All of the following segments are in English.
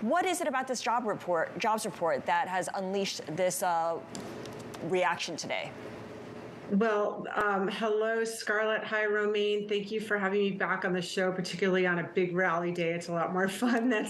What is it about this jobs report that has unleashed this reaction today? Well, hello, Scarlett. Hi, Romaine. Thank you for having me back on the show, particularly on a big rally day. It's a lot more fun than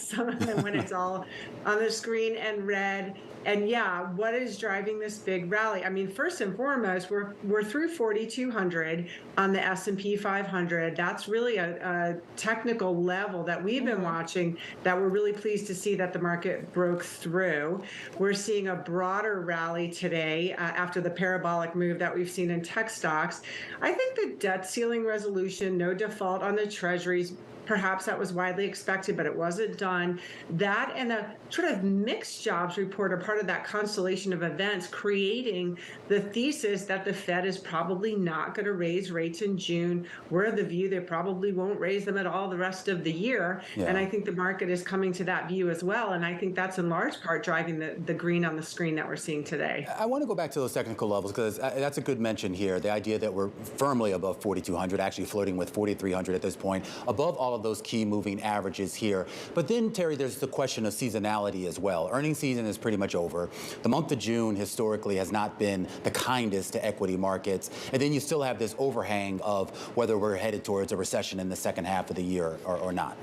when it's all on the screen and read. And yeah, what is driving this big rally? I mean, first and foremost, we're through 4,200 on the S&P 500. That's really a technical level that we've been watching that we're really pleased to see that the market broke through. We're seeing a broader rally today after the parabolic move that we've seen in tech stocks. I think the debt ceiling resolution, no default on the treasuries, perhaps that was widely expected, but it wasn't done. That and a sort of mixed jobs report are part of that constellation of events, creating the thesis that the Fed is probably not going to raise rates in June. We're of the view they probably won't raise them at all the rest of the year. Yeah. And I think the market is coming to that view as well. And I think that's in large part driving the green on the screen that we're seeing today. I want to go back to those technical levels because that's a good mention here. The idea that we're firmly above 4,200, actually flirting with 4,300 at this point, above all of those key moving averages here. But then, Terry, there's the question of seasonality as well. Earnings season is pretty much over. The month of June historically has not been the kindest to equity markets. And then you still have this overhang of whether we're headed towards a recession in the second half of the year or not.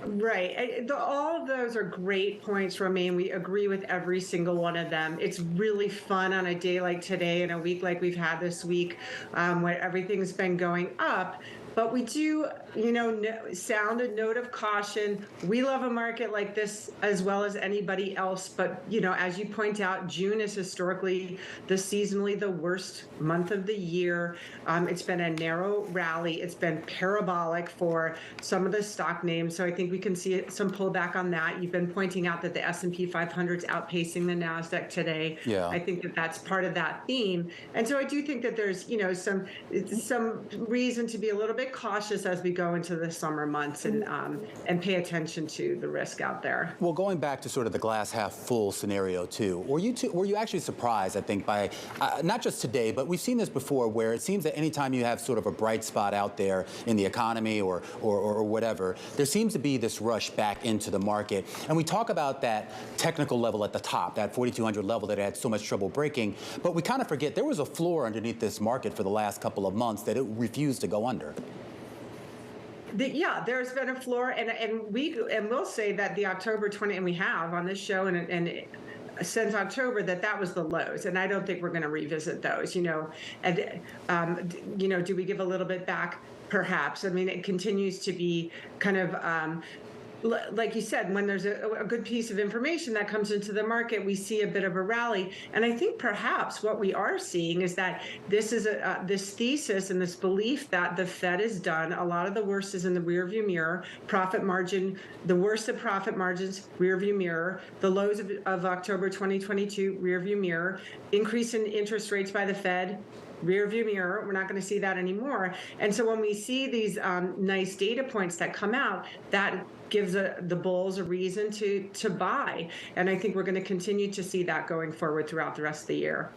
Right. All of those are great points, Romaine. We agree with every single one of them. It's really fun on a day like today and a week like we've had this week where everything's been going up. But we do, sound a note of caution. We love a market like this as well as anybody else. But, as you point out, June is historically seasonally the worst month of the year. It's been a narrow rally. It's been parabolic for some of the stock names. So I think we can see some pullback on that. You've been pointing out that the S&P 500 is outpacing the NASDAQ today. Yeah. I think that that's part of that theme. And so I do think that there's, some reason to be a little bit cautious as we go into the summer months and pay attention to the risk out there. Well, going back to sort of the glass half full scenario too, were you actually surprised, I think, by not just today, but we've seen this before where it seems that anytime you have sort of a bright spot out there in the economy or whatever, there seems to be this rush back into the market. And we talk about that technical level at the top, that 4,200 level that it had so much trouble breaking, but we kind of forget there was a floor underneath this market for the last couple of months that it refused to go under. Yeah, there's been a floor, and we'll say that the October 20, and we have on this show and since October that was the lows, and I don't think we're going to revisit those. And do we give a little bit back? Perhaps. I mean, it continues to be kind of. Like you said, when there's a good piece of information that comes into the market, we see a bit of a rally. And I think perhaps what we are seeing is that this is this thesis and this belief that the Fed is done. A lot of the worst is in the rearview mirror. Profit margin, the worst of profit margins, rearview mirror. The lows of October 2022, rearview mirror. Increase in interest rates by the Fed, rearview mirror. We're not going to see that anymore. And so when we see these nice data points that come out, that gives the bulls a reason to buy. And I think we're going to continue to see that going forward throughout the rest of the year.